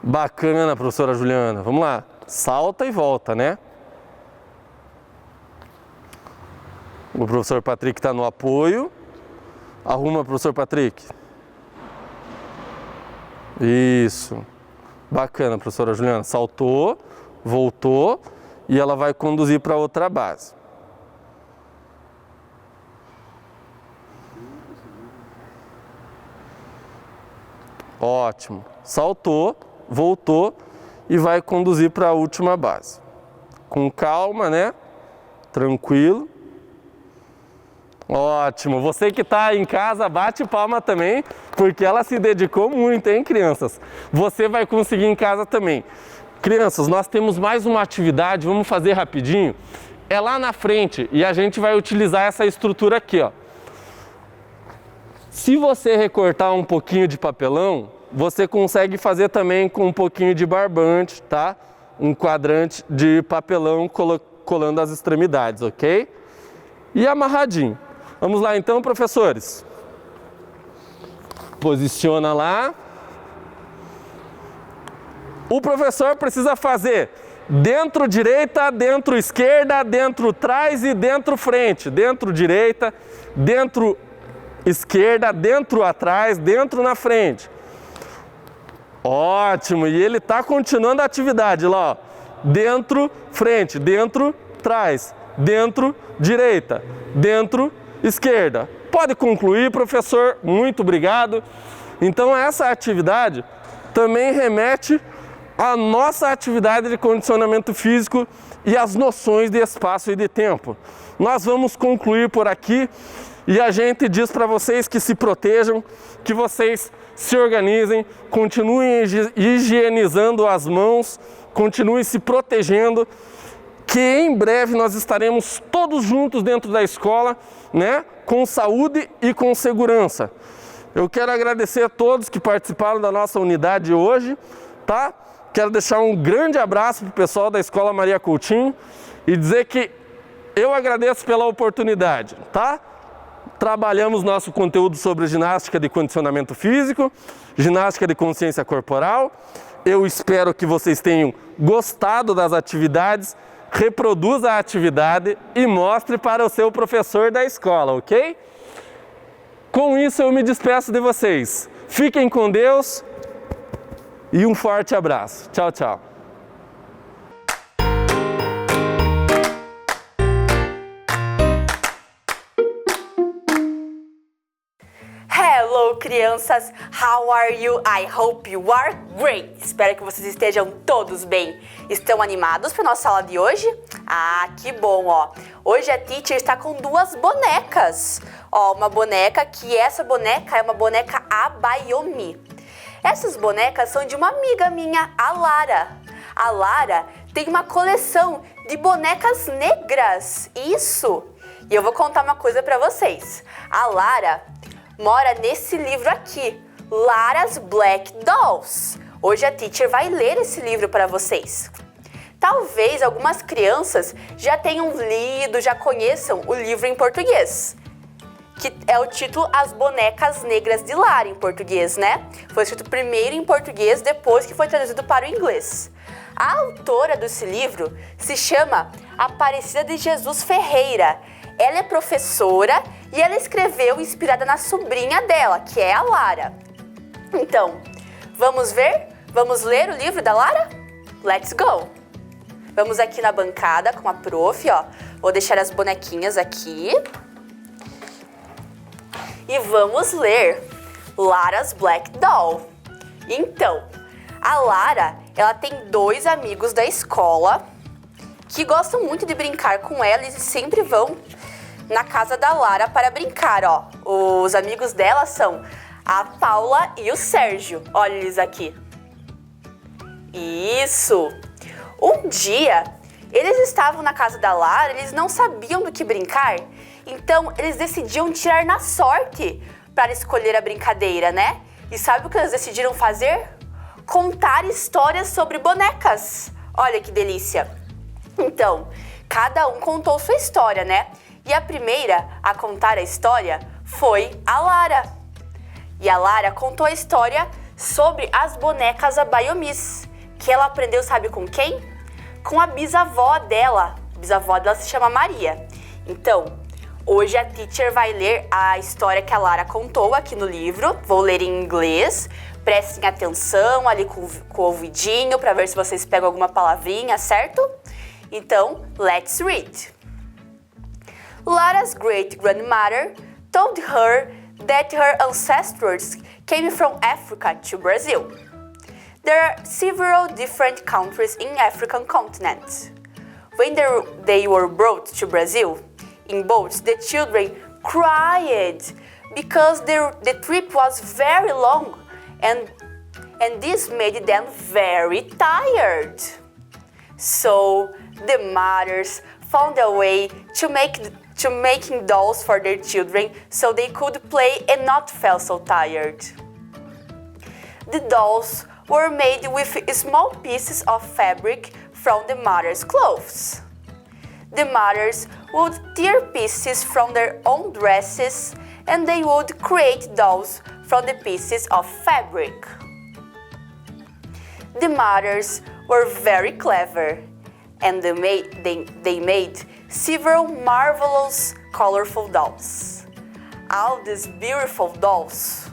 Speaker 11: Bacana, professora Juliana. Vamos lá. Salta e volta, né? O professor Patrick está no apoio. Arruma, professor Patrick. Isso. Bacana, professora Juliana. Saltou, voltou e ela vai conduzir para outra base. Ótimo. Saltou, voltou e vai conduzir para a última base. Com calma, né? Tranquilo. Ótimo. Você que está em casa, bate palma também, porque ela se dedicou muito, hein, crianças? Você vai conseguir em casa também. Crianças, nós temos mais uma atividade, vamos fazer rapidinho. É lá na frente e a gente vai utilizar essa estrutura aqui, ó. Se você recortar um pouquinho de papelão, você consegue fazer também com um pouquinho de barbante, tá? Um quadrante de papelão colando as extremidades, ok? E amarradinho. Vamos lá então, professores. Posiciona lá. O professor precisa fazer dentro direita, dentro esquerda, dentro trás e dentro frente. Dentro direita, dentro esquerda, dentro atrás, dentro na frente. Ótimo, e ele está continuando a atividade lá, ó. Dentro, frente, dentro, trás, dentro, direita, dentro, esquerda. Pode concluir, professor, muito obrigado. Então essa atividade também remete à nossa atividade de condicionamento físico e às noções de espaço e de tempo. Nós vamos concluir por aqui e a gente diz para vocês que se protejam, que vocês se organizem, continuem higienizando as mãos, continuem se protegendo, que em breve nós estaremos todos juntos dentro da escola, né, com saúde e com segurança. Eu quero agradecer a todos que participaram da nossa unidade hoje, tá? Quero deixar um grande abraço para o pessoal da Escola Maria Coutinho e dizer que eu agradeço pela oportunidade, tá? Trabalhamos nosso conteúdo sobre ginástica de condicionamento físico, ginástica de consciência corporal. Eu espero que vocês tenham gostado das atividades, reproduza a atividade e mostre para o seu professor da escola, ok? Com isso eu me despeço de vocês. Fiquem com Deus e um forte abraço. Tchau, tchau.
Speaker 3: Hello, crianças! How are you? I hope you are great! Espero que vocês estejam todos bem. Estão animados para a nossa aula de hoje? Ah, que bom, ó! Hoje a teacher está com duas bonecas. Ó, uma boneca que essa boneca é uma boneca Abayomi. Essas bonecas são de uma amiga minha, a Lara. A Lara tem uma coleção de bonecas negras. Isso! E eu vou contar uma coisa para vocês. A Lara mora nesse livro aqui, Lara's Black Dolls. Hoje a teacher vai ler esse livro para vocês. Talvez algumas crianças já tenham lido, já conheçam o livro em português, que é o título As Bonecas Negras de Lara, em português, né? Foi escrito primeiro em português, depois que foi traduzido para o inglês. A autora desse livro se chama Aparecida de Jesus Ferreira. Ela é professora e ela escreveu inspirada na sobrinha dela, que é a Lara. Então, vamos ver? Vamos ler o livro da Lara? Let's go! Vamos aqui na bancada com a prof, ó. Vou deixar as bonequinhas aqui. E vamos ler Lara's Black Doll. Então, a Lara, ela tem dois amigos da escola que gostam muito de brincar com ela e sempre vão na casa da Lara para brincar, ó. Os amigos dela são a Paula e o Sérgio. Olha eles aqui. Isso! Um dia, eles estavam na casa da Lara, eles não sabiam do que brincar, então eles decidiam tirar na sorte para escolher a brincadeira, né? E sabe o que eles decidiram fazer? Contar histórias sobre bonecas. Olha que delícia! Então, cada um contou sua história, né? E a primeira a contar a história foi a Lara. E a Lara contou a história sobre as bonecas Abayomis, que ela aprendeu, sabe com quem? Com a bisavó dela. A bisavó dela se chama Maria. Então, Hoje a teacher vai ler a história que a Lara contou aqui no livro. Vou ler em inglês. Prestem atenção ali com o ouvidinho para ver se vocês pegam alguma palavrinha, certo? Então, let's read. Lara's great-grandmother told her that her ancestors came from Africa to Brazil. There are several different countries in African continent. When they were brought to Brazil, in boats, the children cried because the trip was very long and this made them very tired. So the mothers found a way to making dolls for their children so they could play and not feel so tired. The dolls were made with small pieces of fabric from the mother's clothes. The mothers would tear pieces from their own dresses and they would create dolls from the pieces of fabric. The mothers were very clever and they made several marvelous, colorful dolls. All these beautiful dolls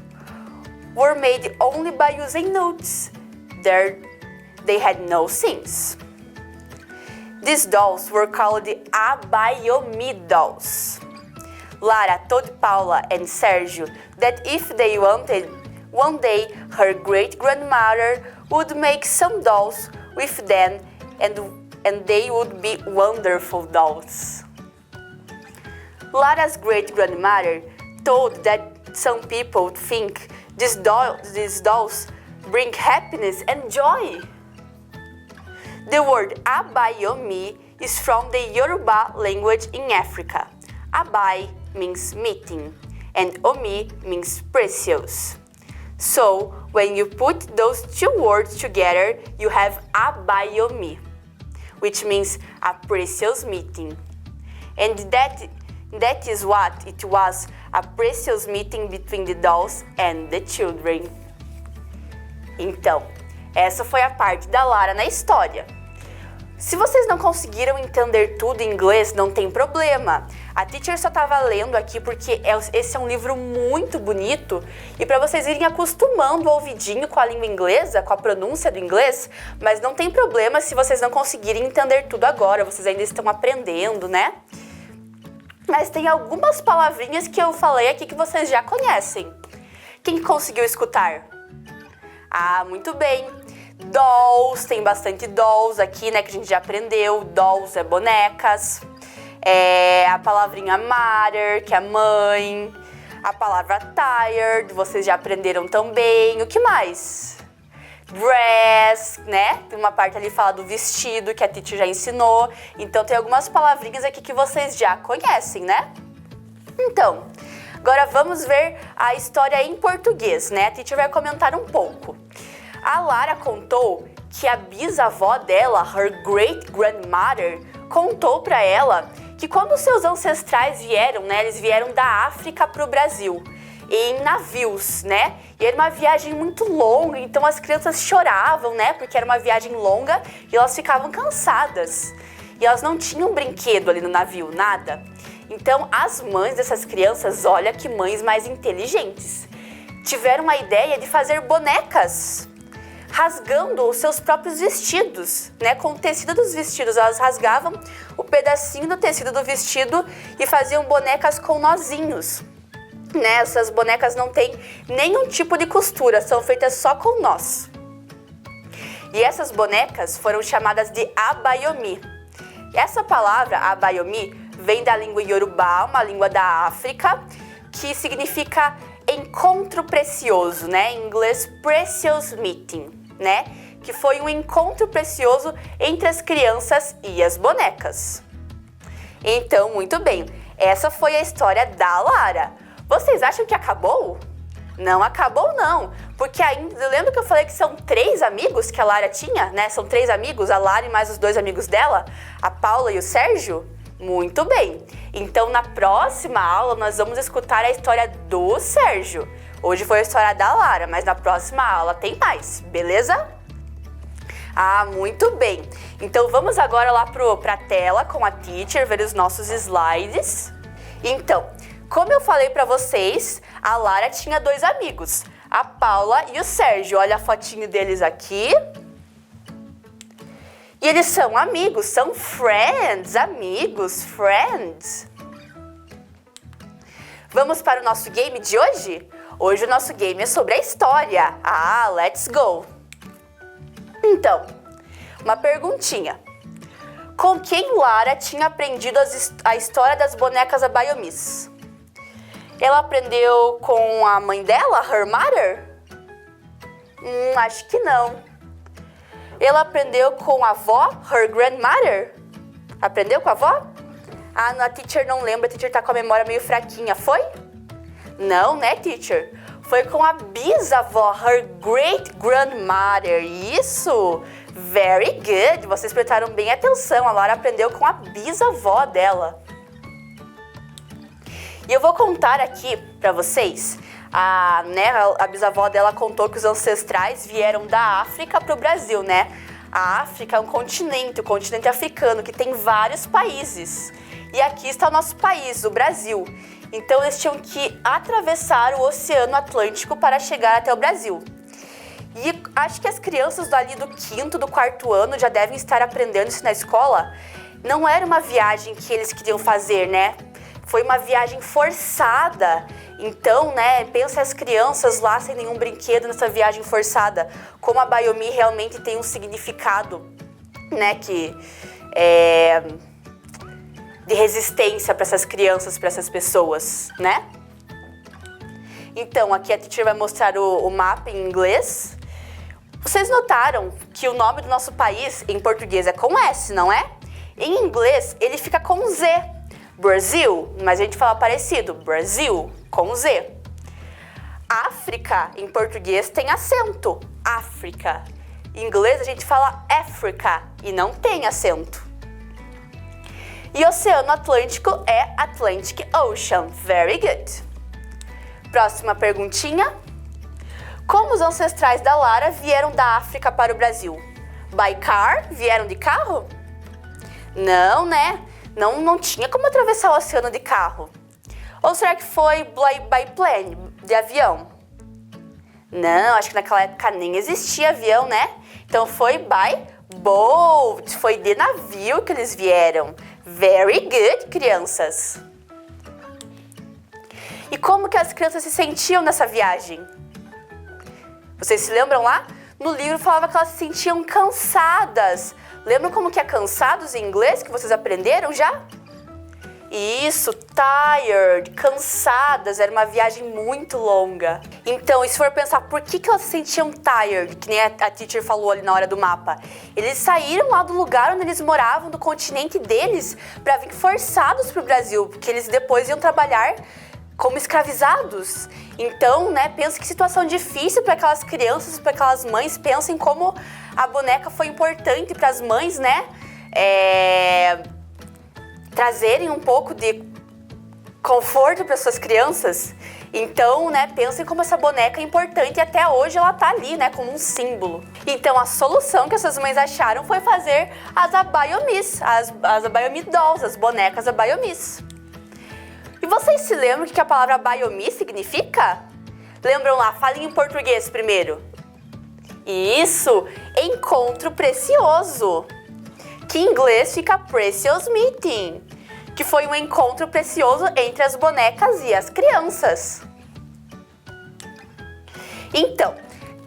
Speaker 3: were made only by using nudes. They had no seams. These dolls were called the Abayomi dolls. Lara told Paula and Sergio that if they wanted, one day her great-grandmother would make some dolls with them and they would be wonderful dolls. Lara's great-grandmother told that some people think these dolls bring happiness and joy. The word Abayomi is from the Yoruba language in Africa. Abai means meeting and Omi means precious. So when you put those two words together, you have Abayomi, which means a precious meeting. And that is what it was, a precious meeting between the dolls and the children. Então, essa foi a parte da Lara na história. Se vocês não conseguiram entender tudo em inglês, não tem problema. A teacher só estava lendo aqui porque esse é um livro muito bonito e para vocês irem acostumando o ouvidinho com a língua inglesa, com a pronúncia do inglês, mas não tem problema se vocês não conseguirem entender tudo agora, vocês ainda estão aprendendo, né? Mas tem algumas palavrinhas que eu falei aqui que vocês já conhecem. Quem conseguiu escutar? Ah, muito bem. Dolls, tem bastante dolls aqui, né, que a gente já aprendeu. Dolls é bonecas. A palavrinha mother, que é mãe. A palavra tired, vocês já aprenderam também. O que mais? Dress, né? Tem uma parte ali que fala do vestido, que a teacher já ensinou. Então tem algumas palavrinhas aqui que vocês já conhecem, né? Então, agora vamos ver a história em português, né? A teacher vai comentar um pouco. A Lara contou que a bisavó dela, her great-grandmother, contou para ela que quando seus ancestrais vieram, né, eles vieram da África para o Brasil, em navios, né? E era uma viagem muito longa, então as crianças choravam, né? Porque era uma viagem longa e elas ficavam cansadas. E elas não tinham brinquedo ali no navio, nada. Então as mães dessas crianças, olha que mães mais inteligentes, tiveram a ideia de fazer bonecas rasgando os seus próprios vestidos, né? Com o tecido dos vestidos, elas rasgavam o pedacinho do tecido do vestido e faziam bonecas com nozinhos, né? Essas bonecas não têm nenhum tipo de costura, são feitas só com nós. E essas bonecas foram chamadas de Abayomi. Essa palavra, Abayomi, vem da língua Yorubá, uma língua da África, que significa encontro precioso, né? Em inglês, precious meeting, né? Que foi um encontro precioso entre as crianças e as bonecas. Então, muito bem, essa foi a história da Lara. Vocês acham que acabou? Não acabou não, porque ainda, eu lembro que eu falei que são 3 amigos que a Lara tinha, né? São 3 amigos, a Lara e mais os 2 amigos dela, a Paula e o Sérgio. Muito bem, então na próxima aula nós vamos escutar a história do Sérgio. Hoje foi a história da Lara, mas na próxima aula tem mais, beleza? Ah, muito bem. Então vamos agora lá pra tela com a teacher, ver os nossos slides. Então, como eu falei pra vocês, a Lara tinha 2 amigos, a Paula e o Sérgio. Olha a fotinho deles aqui. E eles são amigos, são friends, amigos, friends. Vamos para o nosso game de hoje? Hoje o nosso game é sobre a história. Ah, let's go! Então, uma perguntinha. Com quem Lara tinha aprendido a história das bonecas Abayomis? Ela aprendeu com a mãe dela, her mother? Acho que não. Ela aprendeu com a avó, her grandmother? Aprendeu com a avó? Ah, a teacher não lembra, a teacher tá com a memória meio fraquinha, foi? Não, né, teacher? Foi com a bisavó, her great grandmother. Isso! Very good! Vocês prestaram bem atenção, a Lara aprendeu com a bisavó dela. E eu vou contar aqui pra vocês, a bisavó dela contou que os ancestrais vieram da África pro Brasil, né? A África é um continente, o continente africano, que tem vários países. E aqui está o nosso país, o Brasil. Então eles tinham que atravessar o Oceano Atlântico para chegar até o Brasil. E acho que as crianças ali do 5º, do 4º ano já devem estar aprendendo isso na escola. Não era uma viagem que eles queriam fazer, né? Foi uma viagem forçada. Então, né, pensa as crianças lá sem nenhum brinquedo nessa viagem forçada. Como a Bayomi realmente tem um significado, né, que é de resistência para essas crianças, para essas pessoas, né? Então, aqui a teacher vai mostrar o mapa em inglês. Vocês notaram que o nome do nosso país em português é com S, não é? Em inglês, ele fica com Z. Brasil, mas a gente fala parecido. Brasil, com Z. África, em português, tem acento. África. Em inglês, a gente fala Africa e não tem acento. E Oceano Atlântico é Atlantic Ocean. Very good. Próxima perguntinha. Como os ancestrais da Lara vieram da África para o Brasil? By car? Vieram de carro? Não, né? Não tinha como atravessar o oceano de carro. Ou será que foi by plane, de avião? Não, acho que naquela época nem existia avião, né? Então foi by boat, foi de navio que eles vieram. Very good, crianças. E como que as crianças se sentiam nessa viagem? Vocês se lembram lá? No livro falava que elas se sentiam cansadas. Lembram como que é cansados em inglês que vocês aprenderam já? Isso, tired, cansadas, era uma viagem muito longa. Então, e se for pensar por que elas se sentiam tired, que nem a teacher falou ali na hora do mapa, eles saíram lá do lugar onde eles moravam, do continente deles, para vir forçados pro Brasil, porque eles depois iam trabalhar como escravizados. Então, né, pensa que situação difícil para aquelas crianças, para aquelas mães. Pensem como a boneca foi importante para as mães, né, trazerem um pouco de conforto para suas crianças. Então, né, pensem como essa boneca é importante e até hoje ela tá ali, né, como um símbolo. Então, a solução que essas mães acharam foi fazer as Abayomis, as Abayomi Dolls, as bonecas Abayomis. E vocês se lembram o que a palavra Bayomi significa? Lembram lá? Falem em português primeiro. Isso! Encontro precioso. Que em inglês fica Precious Meeting. Que foi um encontro precioso entre as bonecas e as crianças. Então,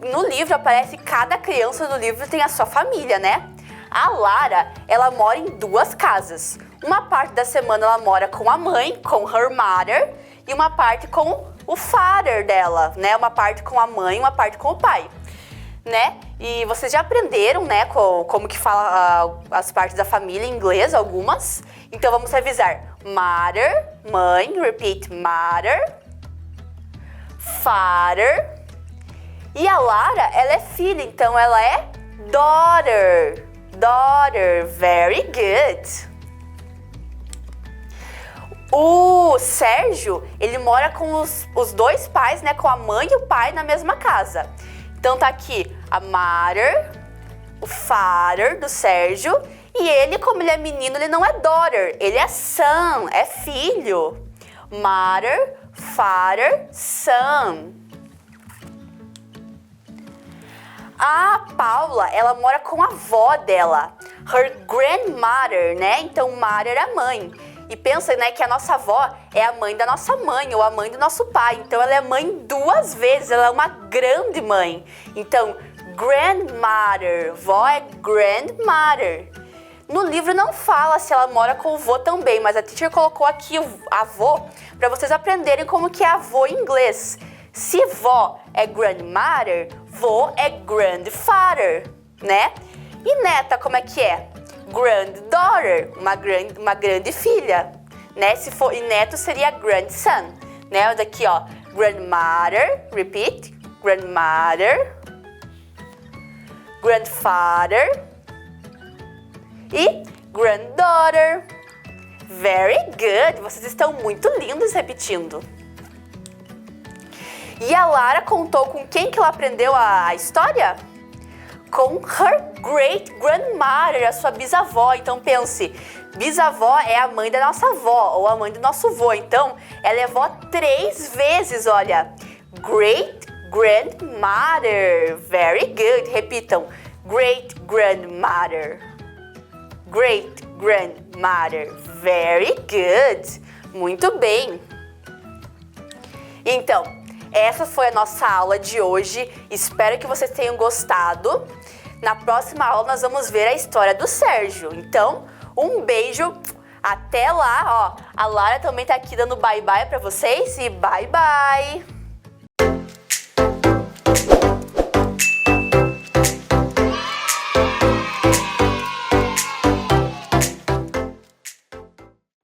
Speaker 3: no livro aparece que cada criança do livro tem a sua família, né? A Lara, ela mora em 2 casas. Uma parte da semana ela mora com a mãe, com her mother, e uma parte com o father dela, né? Uma parte com a mãe, uma parte com o pai, né? E vocês já aprenderam, né, como que fala as partes da família em inglês, algumas. Então vamos revisar. Mother, mãe, repeat, mother, father. E a Lara, ela é filha, então ela é daughter. Daughter, very good. O Sérgio, ele mora com os 2 pais, né, com a mãe e o pai na mesma casa. Então tá aqui a mother, o father do Sérgio, e ele, como ele é menino, ele não é daughter, ele é son, é filho. Mother, father, son. A Paula, ela mora com a avó dela, her grandmother, né? Então, mother é a mãe. E pensa, né, que a nossa avó é a mãe da nossa mãe ou a mãe do nosso pai. Então, ela é mãe 2 vezes, ela é uma grande mãe. Então, grandmother, vó é grandmother. No livro não fala se ela mora com o vô também, mas a teacher colocou aqui o avô para vocês aprenderem como que é avô em inglês. Se vó é grandmother, vô é grandfather, né? E neta, como é que é? Granddaughter, uma grande filha, né? Se for, e neto seria grandson, né? Daqui, ó, grandmother, repeat, grandmother, grandfather e granddaughter. Very good, vocês estão muito lindos repetindo. E a Lara contou com quem que ela aprendeu a história? Com her great grandmother, a sua bisavó. Então pense, bisavó é a mãe da nossa avó ou a mãe do nosso vô. Então ela é vó 3 vezes, olha. Great grandmother. Very good. Repitam. Great grandmother. Great grandmother. Very good. Muito bem. Então, essa foi a nossa aula de hoje. Espero que vocês tenham gostado. Na próxima aula nós vamos ver a história do Sérgio. Então, um beijo. Até lá, ó. A Lara também tá aqui dando bye bye pra vocês e bye bye.